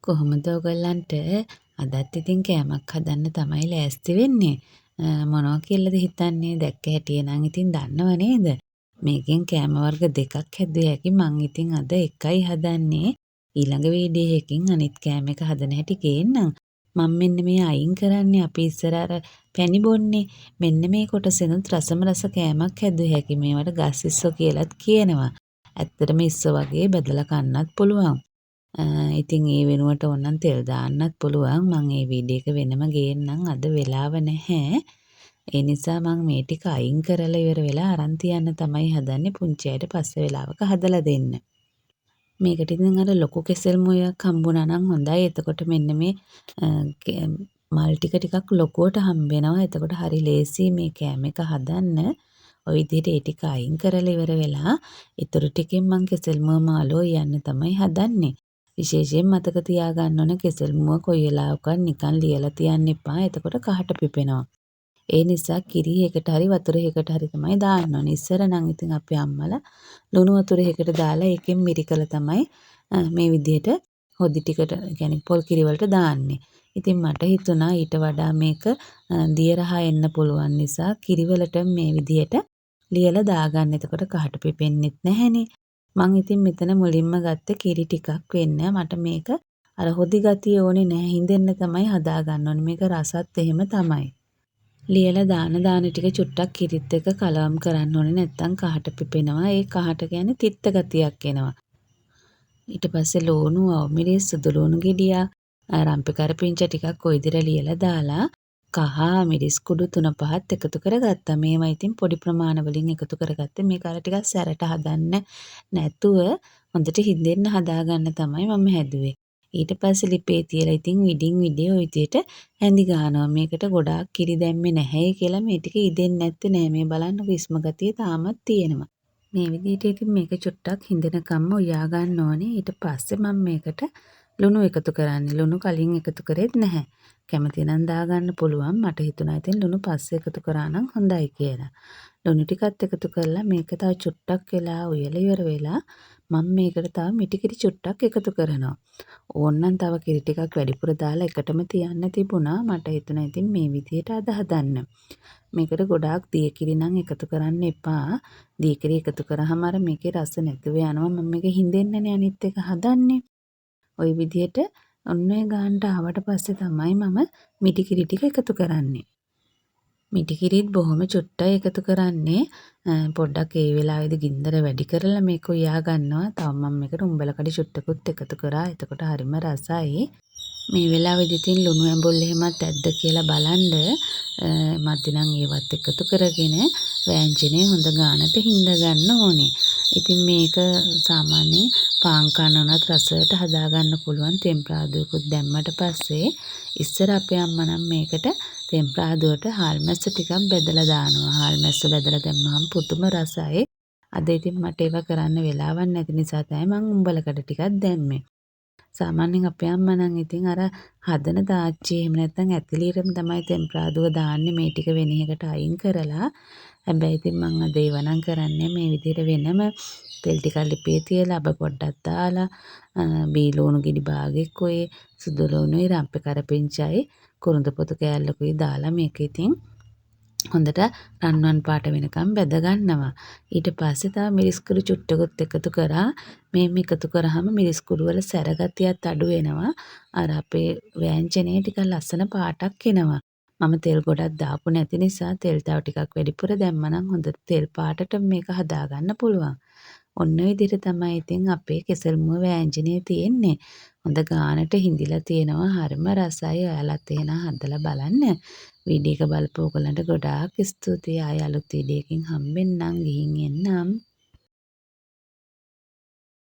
කොහොමද ඔයගොල්ලන්ට අදත් ඉතින් කෑමක් හදන්න තමයි ලෑස්ති වෙන්නේ. මොනවා කියලාද හිතන්නේ? දැක්ක හැටියේ නම් ඉතින් දන්නව නේද? මේකෙන් කෑම වර්ග දෙකක් හැදුවේ හැකි මං ඉතින් අද එකයි හදන්නේ. ඊළඟ වීඩියෝ එකකින් අනිත් කෑම එක හදන හැටි ගේන්නම්. මම මෙන්න මේ අයින් කරන්නේ අපි ඉස්සර අර පැණි බොන්නේ. මෙන්න මේ කොටසෙනුත් රසම රස කෑමක් හැදුවේ හැකි. මේවට ගස් ඉස්සෝ කියලාත් කියනවා. ඇත්තටම ඉස්සෝ වගේ බදලා කන්නත් පුළුවන්. ඉතින් ඒ වෙනුවට ඕනනම් තෙල් දාන්නත් පුළුවන්. මම ඒ වීඩියෝ එක වෙනම ගේන්නම්. අද වෙලාව නැහැ. ඒ නිසා මම මේ ටික අයින් කරලා ඉවර වෙලා අරන් තියන්න තමයි හදන්නේ. පුංචි අයට පස්සේ වෙලාවක හදලා දෙන්න. මේකට ඉතින් අර ලොකු කෙසෙල් මුවයක් හම්බුණා නම් හොඳයි. එතකොට මෙන්න මේ මල් ටිකක් ලොකුවට හම්බ වෙනවා. එතකොට හරි ලේසි මේ කෑම එක හදන්න. ඔය විදිහට ඒ ටික අයින් කරලා ඉවර වෙලා ඊටු ටිකෙන් මම කෙසෙල් මුව මාළෝ යන්න තමයි හදන්නේ. විශේෂයෙන් මතක තියාගන්න ඕන කෙසෙල් මුව කොයි වෙලාවකවත් නිකන් ලියලා තියන්න එපා. එතකොට කහට පිපෙනවා. ඒ නිසා කිරි එකකට හරි වතුර එකකට හරි තමයි දාන්න ඕනේ. ඉස්සර නම් ඉතින් අපේ අම්මලා ලුණු වතුර එකකට දාලා ඒකෙන් මිරිකලා තමයි මේ විදිහට හොදි ටිකට يعني පොල් කිරි වලට දාන්නේ. ඉතින් මට හිතුණා ඊට වඩා මේක දිය රහ එන්න පුළුවන් නිසා කිරි වලට මේ විදිහට ලියලා දාගන්න. එතකොට කහට පිපෙන්නෙත් නැහැනේ. මං ඉතින් මෙතන මුලින්ම ගත්ත කිරි ටිකක් වෙන්න. මට මේක අර හොදි ගතිය ඕනේ නැහැ. හින්දෙන්න තමයි හදාගන්න ඕනේ. මේක රසත් එහෙම තමයි. ලියලා දාන ටික චුට්ටක් කිරිත් එක්ක කලවම් කරන්න ඕනේ. නැත්තම් කහට පිපෙනවා. ඒ කහට කියන්නේ තිත්ත ගතියක් එනවා. ඊට පස්සේ ලෝණු, අවමිරිස්, සුදු ලෝණු ගෙඩියක්, රම්පේ කරපිංචා ටිකක් ඔය විදිහට ලියලා දාලා කහ මිරිස් කුඩු 3-5ත් එකතු කරගත්තා. මේවා ඉතින් පොඩි ප්‍රමාණ වලින් එකතු කරගත්තේ. මේක අර ටිකක් සැරට හදන්න නැතුව හොඳට හිඳෙන්න හදාගන්න තමයි මම හැදුවේ. ඊට පස්සේ ලිපේ තියලා ඉතින් විඩින් විඩේ ඔය විදිහට හැඳි ගන්නවා. මේකට ගොඩාක් කිරි දැම්මේ නැහැ කියලා මේ ටික ඉදෙන්නේ නැත්තේ නෑ. මේ බලන්න ඉස්ම ගතිය තාමත් තියෙනවා. මේ විදිහට ඉතින් මේක චුට්ටක් හිඳෙනකම්ම උයා ගන්න ඕනේ. ඊට පස්සේ මම මේකට ලුණු එකතු කරන්නේ. ලුණු කලින් එකතු කරෙත් නැහැ. කැමති නම් දාගන්න පුළුවන්. මට හිතුණා ඉතින් ලුණු පස්සේ එකතු කරා නම් හොඳයි කියලා. ලුණු ටිකත් එකතු කරලා මේක තව චුට්ටක් වෙලා උයලා ඉවර වෙලා මම මේකට තව මිටි කිරි චුට්ටක් එකතු කරනවා. ඕන්නම් තව කිරි ටිකක් වැඩිපුර දාලා එකටම තියන්න තිබුණා. මට හිතුණා ඉතින් මේ විදිහට අද හදන්න. මේකට ගොඩාක් දිය කිරි නම් එකතු කරන්න එපා. දිය කිරි එකතු කරාම අර මේකේ රස නැතුව යනවා. මම මේක හින්දෙන්නනේ අනිත් එක හදන්නේ. ওই විදිහට ඔන්න ඔය ගානට ආවට පස්සේ තමයි මම මිටි කිරි ටික එකතු කරන්නේ. මිටි කිරිත් බොහොම චුට්ටයි එකතු කරන්නේ. පොඩ්ඩක් ඒ වෙලාවේදී ගින්දර වැඩි කරලා මේක උයා ගන්නවා. තව මම මේකට උඹල කඩි චුට්ටකුත් එකතු කරා. එතකොට හරිම රසයි. මේ වෙලාවේදී තින් ලුණු ඇඹුල් එහෙමත් ඇද්ද කියලා බලන්න මදි නම් ඒවත් එකතු කරගෙන වෑංජනේ හොඳ ගානට හිඳ ගන්න ඕනේ. ඉතින් මේක සාමාන්‍යයෙන් පාන් කනනත් රසයට හදා ගන්න පුළුවන් තෙම්පරාදුවකුත් දැම්මට පස්සේ ඉස්සර අපේ අම්මා නම් මේකට තෙම්පරාදුවට හාල් මැස්ස ටිකක් බෙදලා දානවා. හාල් මැස්ස බෙදලා දැම්මම පුදුම රසයි. අද ඉතින් මට ඒව කරන්න වෙලාවක් නැති නිසා තමයි මම උඹලකට ටිකක් දැම්මේ. සාමාන්‍යයෙන් අපේ අම්මා නම් ඉතින් අර හදන තාච්චි එහෙම නැත්නම් ඇතිලීරම තමයි තෙම්පරාදුව දාන්නේ මේ ටික වෙන එකකට අයින් කරලා. හැබැයි ඉතින් මම අද ඒව නම් කරන්නේ මේ විදිහට වෙනම තෙල් ටිකක් ලිපේ තියලා අබ පොඩ්ඩක් දාලා බී ලුණු ගෙඩි භාගෙකුයි සුදු ලුණුයි රම්පේ කරපිංචායි කුරුඳ පොතු කෑල්ලකුයි දාලා මේක ඉතින් හොඳට රන්වන් පාට වෙනකම් බැද ගන්නවා. ඊට පස්සේ තව මිරිස් කුඩු චුට්ටකුත් එකතු කරා. මේ එකතු කරාම මිරිස් කුඩු වල සැර ගතියත් අඩු වෙනවා. අර අපේ වෑංජනේ ටිකක් ලස්සන පාටක් එනවා. මම තෙල් ගොඩක් දාපු නැති නිසා තෙල් තව ටිකක් වැඩිපුර දැම්මනම් හොඳ තෙල් පාටට මේක හදා ගන්න පුළුවන්. ඔන්න ඔය විදිහට තමයි ඉතින් අපේ කෙසෙල් මුව වෑංජනේ තියෙන්නේ. හොඳ ගානට හිඳිලා තියෙනවා. හරිම රසයි. ඔයාලත් එහෙනම් හදලා බලන්න. වීඩියෝ එක බලපු ඔයගලන්ට ගොඩාක් ස්තුතියි. ආයෙ අලුත් වීඩියෝ එකකින් හම්බෙන්නම්. ගිහින් එන්නම්.